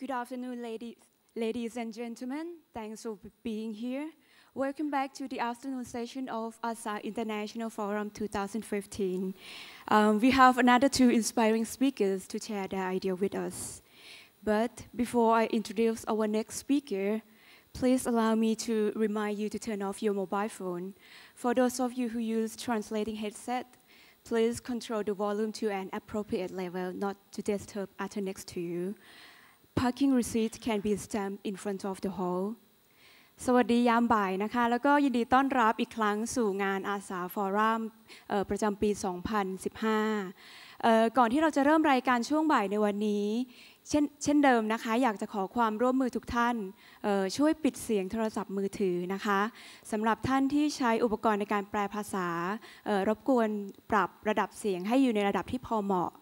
Good afternoon, ladies and gentlemen. Thanks for being here. Welcome back to the afternoon session of ASA International Forum 2015. We have another two inspiring speakers to share their idea with us. But before I introduce our next speaker, please allow me to remind you to turn off your mobile phone. For those of you who use translating headset, please control the volume to an appropriate level, not to disturb others next to you. Parking receipt can be stamped in front of the hall. สวัสดียามบ่ายนะคะแล้วก็ยินดีต้อนรับอีกครั้งสู่งานอาสาฟอรัมประจำปี 2015 ก่อนที่เราจะเริ่มรายการช่วงบ่ายในวันนี้เช่นเดิมนะคะอยากจะขอความร่วมมือทุกท่านช่วยปิดเสียงโทรศัพท์มือถือนะคะสำหรับท่านที่ใช้อุปกรณ์ในการแปลภาษารบกวนปรับระดับเสียงให้อยู่ในระดับที่พอเหมาะ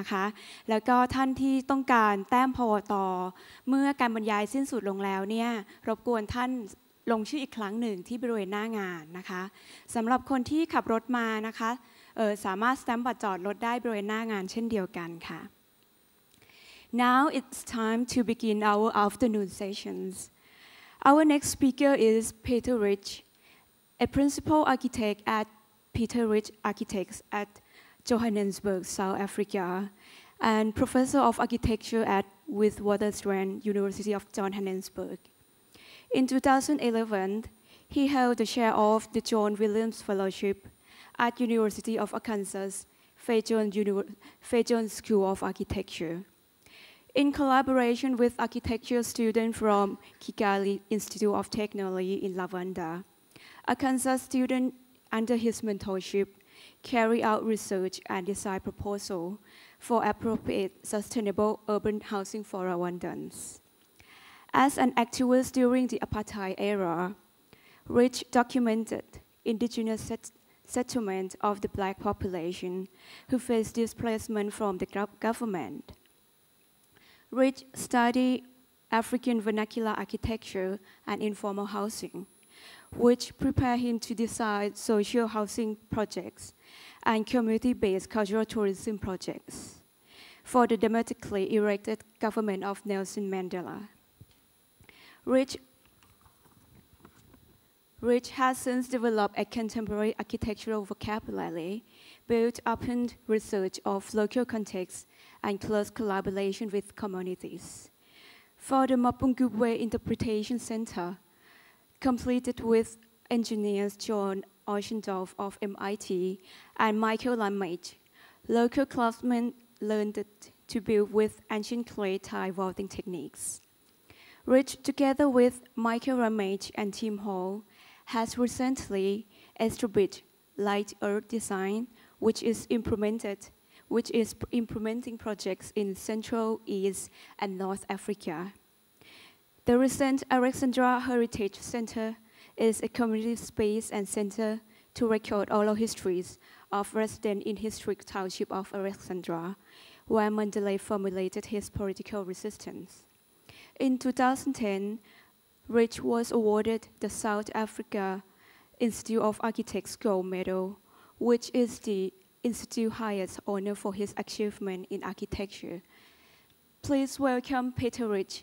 นะคะแล้วก็ท่านที่ต้องการแต้มพวต.เมื่อการบรรยายสิ้นสุดลงแล้วเนี่ยรบกวนท่านลงชื่ออีกครั้งหนึ่งที่บริเวณหน้างานนะคะสำหรับคนที่ขับรถมานะคะสามารถสแตมป์บัตรจอดรถได้บริเวณหน้างานเช่นเดียวกันค่ะ Now it's time to begin our afternoon sessions. Our next speaker is Peter Rich, a principal architect at Peter Rich Architects at Johannesburg, South Africa, and professor of architecture at Witwatersrand University of Johannesburg. In 2011, he held the chair of the John Williams Fellowship at University of Arkansas Fajon School of Architecture. In collaboration with architecture students from Kigali Institute of Technology in Rwanda, Arkansas students under his mentorship carry out research and design proposals for appropriate sustainable urban housing for Rwandans. As an activist during the apartheid era, Rich documented indigenous settlement of the black population who faced displacement from the government. Rich studied African vernacular architecture and informal housing, which prepared him to design social housing projects and community-based cultural tourism projects for the democratically elected government of Nelson Mandela. Rich has since developed a contemporary architectural vocabulary built upon research of local contexts and close collaboration with communities. For the Mapungubwe Interpretation Center, completed with engineers John Oschendorf of MIT and Michael Lamage, local craftsmen learned to build with ancient clay tile vaulting techniques. Rich, together with Michael Lamage and Tim Hall, has recently established Light Earth Design, which is implementing projects in Central, East, and North Africa. The recent Alexandra Heritage Center is a community space and center to record oral histories of residents in historic township of Alexandra, where Mandela formulated his political resistance. In 2010, Rich was awarded the South Africa Institute of Architects Gold Medal, which is the Institute's highest honor for his achievement in architecture. Please welcome Peter Rich.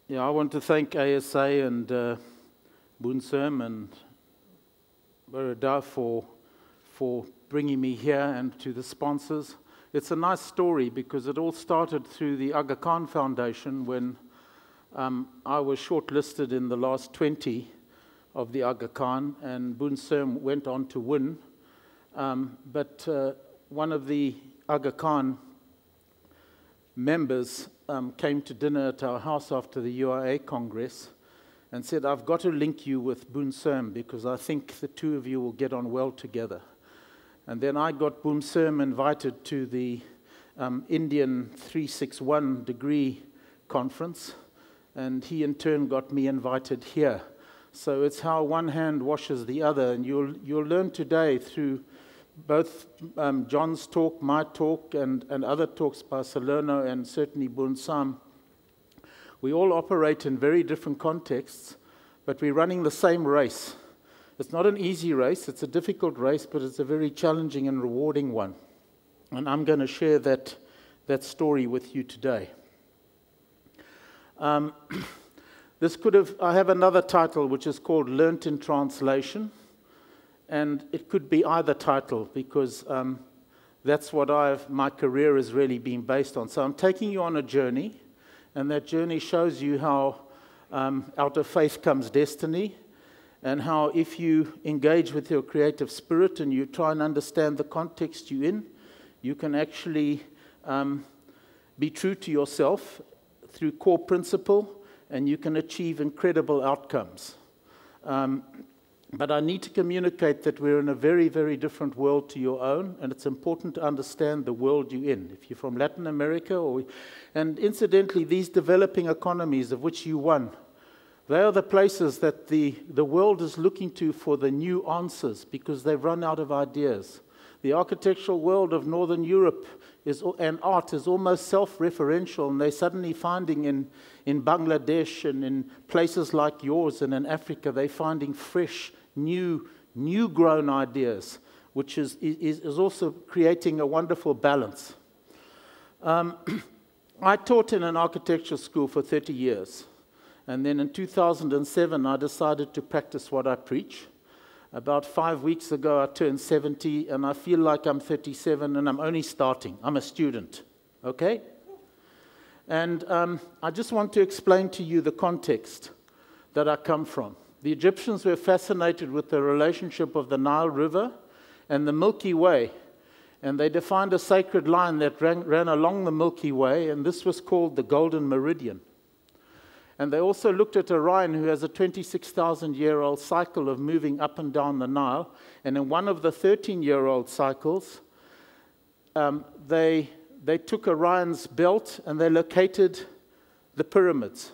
Yeah, I want to thank ASA and Bunsem and Barada for bringing me here, and to the sponsors. It's a nice story because it all started through the Aga Khan Foundation when I was shortlisted in the last 20 of the Aga Khan, and Bunsem went on to win. But one of the Aga Khan members came to dinner at our house after the URA Congress and said, "I've got to link you with Bunsem because I think the two of you will get on well together." And then I got Bunsem invited to the Indian 361 degree conference, and he in turn got me invited here. So it's how one hand washes the other, and you'll learn today through both John's talk, my talk, and other talks by Salerno and certainly Bunsam, we all operate in very different contexts, but we're running the same race. It's not an easy race, it's a difficult race, but it's a very challenging and rewarding one. And I'm going to share that story with you today. I have another title which is called Learnt in Translation. And it could be either title because that's what my career has really been based on. So I'm taking you on a journey, and that journey shows you how out of faith comes destiny, and how if you engage with your creative spirit and you try and understand the context you're in, you can actually be true to yourself through core principle, and you can achieve incredible outcomes. But I need to communicate that we're in a very, very different world to your own, and it's important to understand the world you're in. If you're from Latin America, and incidentally, these developing economies of which you won, they are the places that the world is looking to for the new answers because they've run out of ideas. The architectural world of Northern Europe and art is almost self-referential, and they're suddenly finding in Bangladesh and in places like yours and in Africa, they're finding fresh, new grown ideas, which is also creating a wonderful balance. I taught in an architecture school for 30 years, and then in 2007 I decided to practice what I preach. About 5 weeks ago, I turned 70, and I feel like I'm 37, and I'm only starting. I'm a student, okay? And I just want to explain to you the context that I come from. The Egyptians were fascinated with the relationship of the Nile River and the Milky Way, and they defined a sacred line that ran along the Milky Way, and this was called the Golden Meridian. And they also looked at Orion, who has a 26,000-year-old cycle of moving up and down the Nile. And in one of the 13-year-old cycles, they took Orion's belt and they located the pyramids.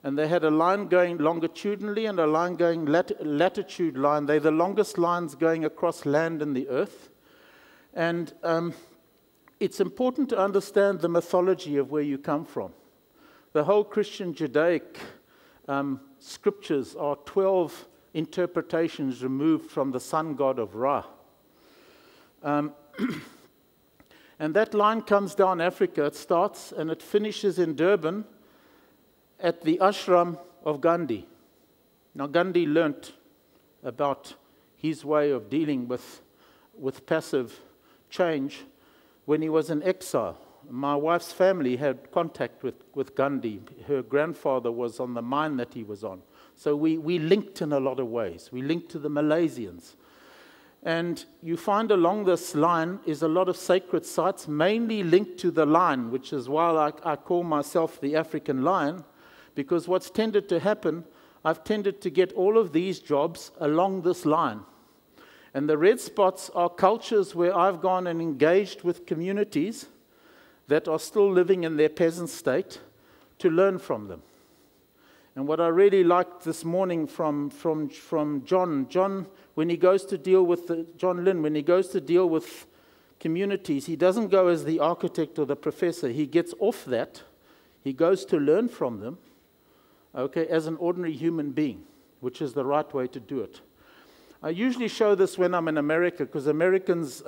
And they had a line going longitudinally and a line going latitude line. They're the longest lines going across land and the earth. And it's important to understand the mythology of where you come from. The whole Christian Judaic scriptures are 12 interpretations removed from the sun god of Ra. And that line comes down Africa. It starts and it finishes in Durban at the ashram of Gandhi. Now, Gandhi learnt about his way of dealing with passive change when he was in exile. My wife's family had contact with Gandhi. Her grandfather was on the mine that he was on. So we linked in a lot of ways. We linked to the Malaysians. And you find along this line is a lot of sacred sites, mainly linked to the line, which is why I call myself the African lion, because what's tended to happen, I've tended to get all of these jobs along this line. And the red spots are cultures where I've gone and engaged with communities that are still living in their peasant state to learn from them. And what I really liked this morning from John, when he goes to deal with John Lynn, when he goes to deal with communities, he doesn't go as the architect or the professor. He gets off that. He goes to learn from them, okay, as an ordinary human being, which is the right way to do it. I usually show this when I'm in America, because Americans'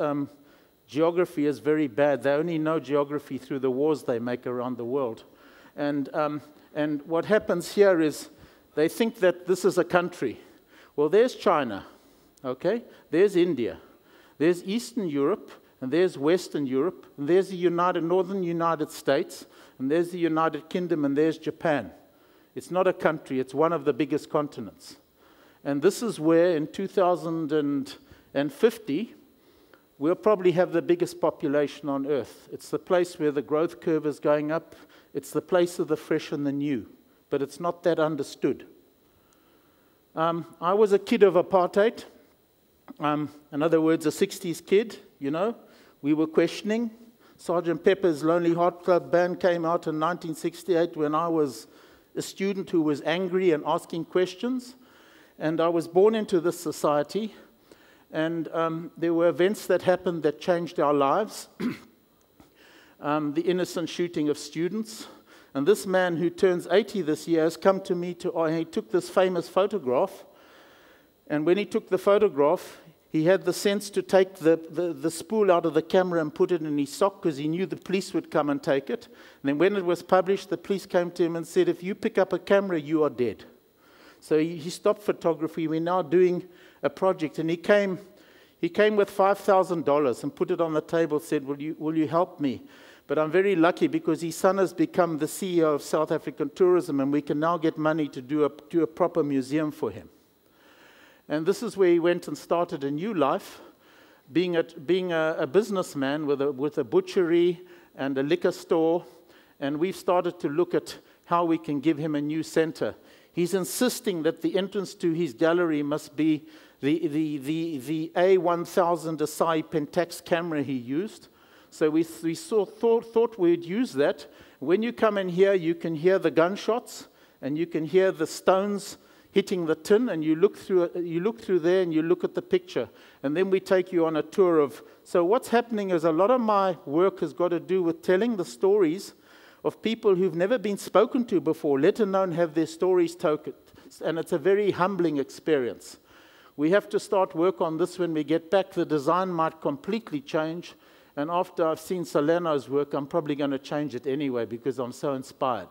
geography is very bad. They only know geography through the wars they make around the world. And what happens here is they think that this is a country. Well, there's China, okay? There's India. There's Eastern Europe, and there's Western Europe, and there's the Northern United States, and there's the United Kingdom, and there's Japan. It's not a country. It's one of the biggest continents. And this is where, in 2050, we'll probably have the biggest population on Earth. It's the place where the growth curve is going up. It's the place of the fresh and the new. But it's not that understood. I was a kid of apartheid. In other words, a 60s kid, you know. We were questioning. Sgt. Pepper's Lonely Heart Club Band came out in 1968 when I was a student who was angry and asking questions. And I was born into this society. And there were events that happened that changed our lives. The innocent shooting of students. And this man who turns 80 this year has come to me he took this famous photograph. And when he took the photograph, he had the sense to take the spool out of the camera and put it in his sock because he knew the police would come and take it. And then when it was published, the police came to him and said, if you pick up a camera, you are dead. So he stopped photography. We're now doing a project. And he came with $5,000 and put it on the table, said, will you help me? But I'm very lucky because his son has become the CEO of South African Tourism, and we can now get money to do a proper museum for him. And this is where he went and started a new life, being a businessman with a butchery and a liquor store. And we've started to look at how we can give him a new center. He's insisting that the entrance to his gallery must be the A1000 ASA' Pentax camera he used. So we thought we'd use that. When you come in here, you can hear the gunshots, and you can hear the stones hitting the tin, and you look through there and you look at the picture. And then we take you on a tour of... So what's happening is a lot of my work has got to do with telling the stories of people who've never been spoken to before, let alone have their stories told. And it's a very humbling experience. We have to start work on this when we get back. The design might completely change. And after I've seen Solano's work, I'm probably going to change it anyway because I'm so inspired.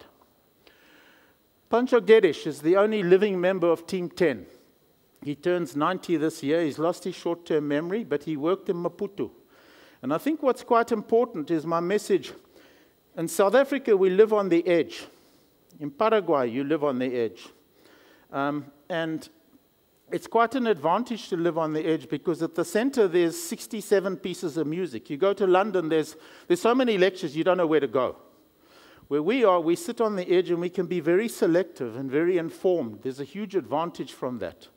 Pancho Guedes is the only living member of Team 10. He turns 90 this year. He's lost his short-term memory, but he worked in Maputo. And I think what's quite important is my message. In South Africa, we live on the edge. In Paraguay, you live on the edge. And it's quite an advantage to live on the edge because at the center, there's 67 pieces of music. You go to London, there's so many lectures, you don't know where to go. Where we are, we sit on the edge and we can be very selective and very informed. There's a huge advantage from that.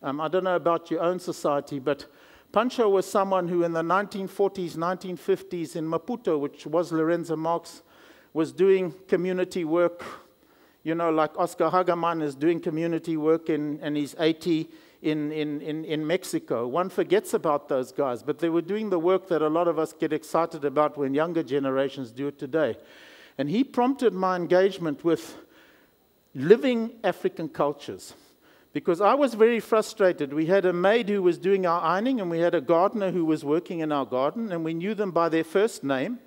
I don't know about your own society, but Pancho was someone who in the 1940s, 1950s in Maputo, which was Lorenzo Marx, was doing community work. You know, like Oscar Hagerman is doing community work and he's 80 in Mexico. One forgets about those guys, but they were doing the work that a lot of us get excited about when younger generations do it today. And he prompted my engagement with living African cultures. Because I was very frustrated. We had a maid who was doing our ironing, and we had a gardener who was working in our garden, and we knew them by their first name.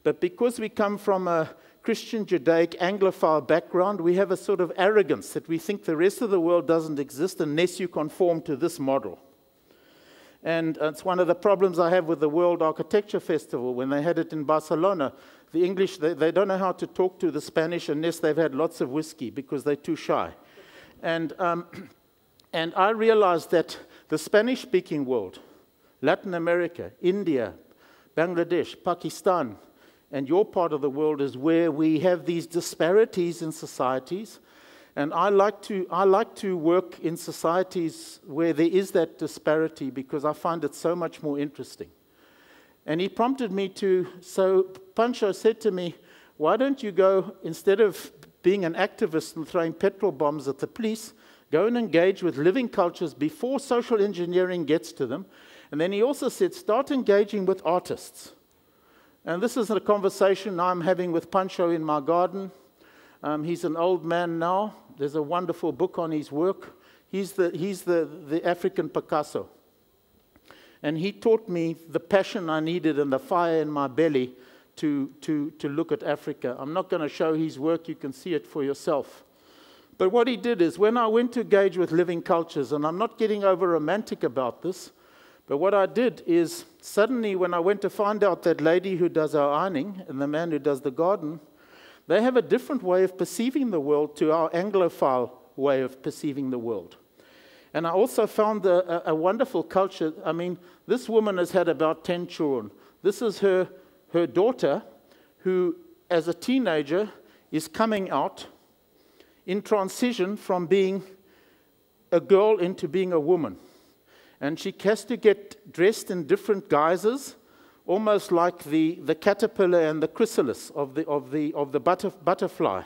But because we come from a Christian, Judaic, Anglophile background, we have a sort of arrogance that we think the rest of the world doesn't exist unless you conform to this model. And it's one of the problems I have with the World Architecture Festival. When they had it in Barcelona, the English, they don't know how to talk to the Spanish unless they've had lots of whiskey because they're too shy. And I realized that the Spanish-speaking world, Latin America, India, Bangladesh, Pakistan, and your part of the world is where we have these disparities in societies. And I like to work in societies where there is that disparity because I find it so much more interesting. And he prompted me to, so Pancho said to me, why don't you go, instead of being an activist and throwing petrol bombs at the police, go and engage with living cultures before social engineering gets to them. And then he also said, start engaging with artists. And this is a conversation I'm having with Pancho in my garden. He's an old man now. There's a wonderful book on his work. He's the African Picasso. And he taught me the passion I needed and the fire in my belly to look at Africa. I'm not going to show his work. You can see it for yourself. But what he did is, when I went to engage with living cultures, and I'm not getting over romantic about this, but what I did is, suddenly when I went to find out that lady who does our ironing and the man who does the garden, they have a different way of perceiving the world to our Anglophile way of perceiving the world. And I also found a wonderful culture. I mean, this woman has had about 10 children. This is her daughter, who, as a teenager, is coming out in transition from being a girl into being a woman. And she has to get dressed in different guises, almost like the caterpillar and the chrysalis of the butterfly.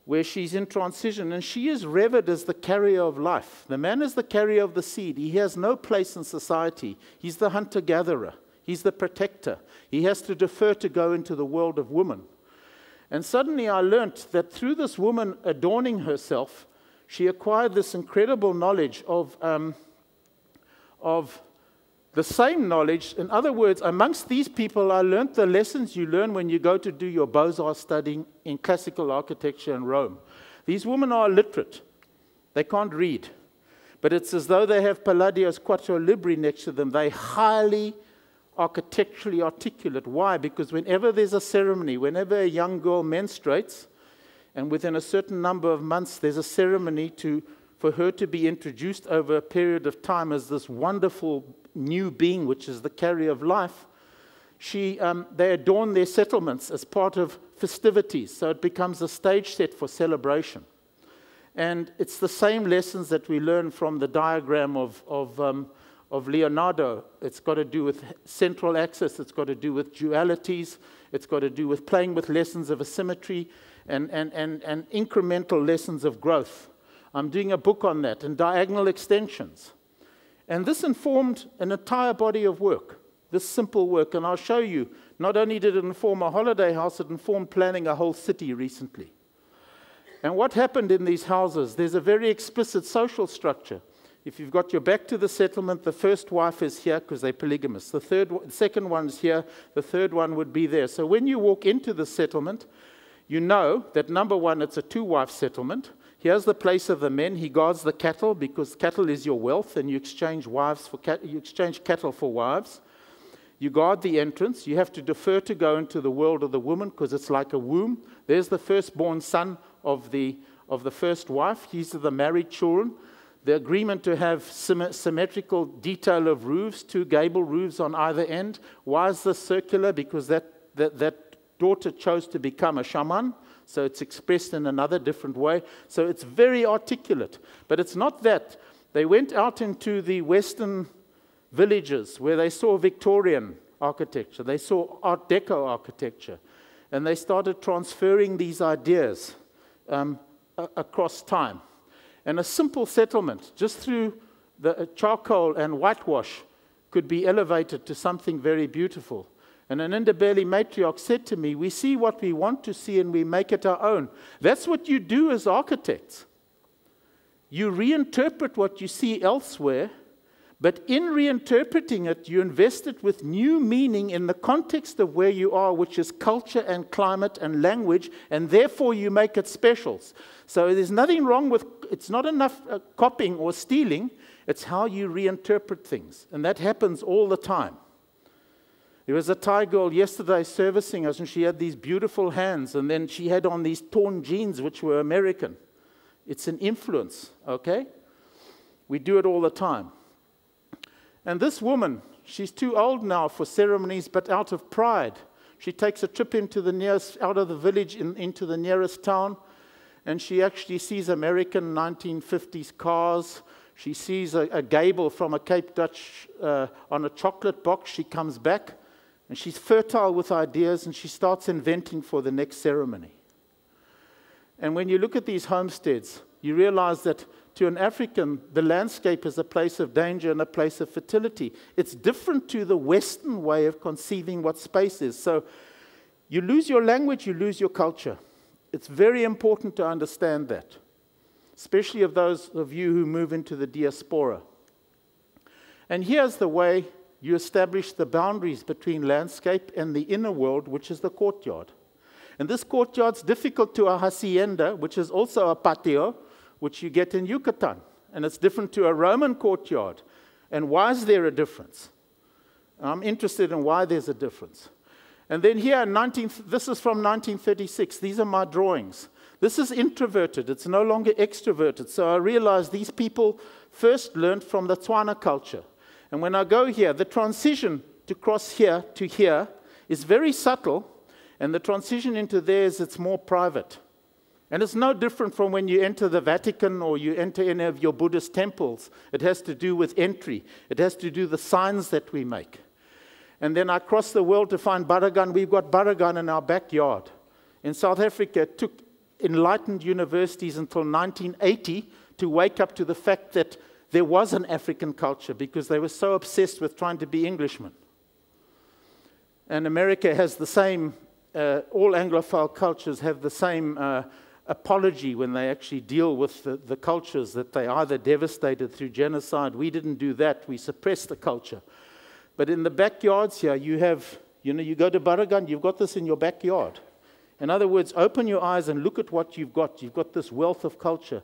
where she's in transition, and she is revered as the carrier of life. The man is the carrier of the seed. He has no place in society. He's the hunter-gatherer. He's the protector. He has to defer to go into the world of woman. And suddenly I learnt that through this woman adorning herself, she acquired this incredible knowledge of the same knowledge. In other words, amongst these people, I learnt the lessons you learn when you go to do your Beaux-Arts studying in classical architecture in Rome. These women are illiterate. They can't read. But it's as though they have Palladio's Quattro Libri next to them. They're highly architecturally articulate. Why? Because whenever there's a ceremony, whenever a young girl menstruates, and within a certain number of months there's a ceremony for her to be introduced over a period of time as this wonderful new being, which is the carrier of life, they adorn their settlements as part of festivities, so it becomes a stage set for celebration. And it's the same lessons that we learn from the diagram of Leonardo. It's got to do with central axis, it's got to do with dualities, it's got to do with playing with lessons of asymmetry and incremental lessons of growth. I'm doing a book on that, and diagonal extensions. And this informed an entire body of work, this simple work. And I'll show you, not only did it inform a holiday house, it informed planning a whole city recently. And what happened in these houses, there's a very explicit social structure. If you've got your back to the settlement, the first wife is here because they're polygamous. The second one is here, the third one would be there. So when you walk into the settlement, you know that number one, it's a two-wife settlement. Here's the place of the men. He guards the cattle because cattle is your wealth, and you exchange cattle for wives. You guard the entrance. You have to defer to go into the world of the woman because it's like a womb. There's the firstborn son of the first wife. These are the married children. The agreement to have symmetrical detail of roofs, two gable roofs on either end. Why is this circular? Because that daughter chose to become a shaman. So it's expressed in another different way. So it's very articulate. But it's not that. They went out into the Western villages where they saw Victorian architecture. They saw Art Deco architecture. And they started transferring these ideas across time. And a simple settlement, just through the charcoal and whitewash, could be elevated to something very beautiful. And an Ndebele matriarch said to me, we see what we want to see and we make it our own. That's what you do as architects. You reinterpret what you see elsewhere, but in reinterpreting it, you invest it with new meaning in the context of where you are, which is culture and climate and language, and therefore you make it specials. So there's nothing wrong with, it's not enough copying or stealing, it's how you reinterpret things. And that happens all the time. There was a Thai girl yesterday servicing us, and she had these beautiful hands, and then she had on these torn jeans, which were American. It's an influence, okay? We do it all the time. And this woman, she's too old now for ceremonies, but out of pride, she takes a trip into the nearest, out of the village into the nearest town, and she actually sees American 1950s cars. She sees a gable from a Cape Dutch on a chocolate box. She comes back. And she's fertile with ideas, and she starts inventing for the next ceremony. And when you look at these homesteads, you realize that to an African, the landscape is a place of danger and a place of fertility. It's different to the Western way of conceiving what space is. So you lose your language, you lose your culture. It's very important to understand that, especially of those of you who move into the diaspora. And here's the way you establish the boundaries between landscape and the inner world, which is the courtyard. And this courtyard's difficult to a hacienda, which is also a patio, which you get in Yucatan. And it's different to a Roman courtyard. And why is there a difference? I'm interested in why there's a difference. And then here, this is from 1936. These are my drawings. This is introverted. It's no longer extroverted. So I realized these people first learned from the Tswana culture. And when I go here, the transition to cross here to here is very subtle, and the transition into theirs, it's more private. And it's no different from when you enter the Vatican or you enter any of your Buddhist temples. It has to do with entry. It has to do with the signs that we make. And then I cross the world to find Baragan. We've got Baragan in our backyard. In South Africa, it took enlightened universities until 1980 to wake up to the fact that there was an African culture because they were so obsessed with trying to be Englishmen. And America has the same, all Anglophile cultures have the same apology when they actually deal with the cultures, that they either devastated through genocide. We didn't do that, we suppressed the culture. But in the backyards here, you have, you go to Baragan, you've got this in your backyard. In other words, open your eyes and look at what you've got. You've got this wealth of culture.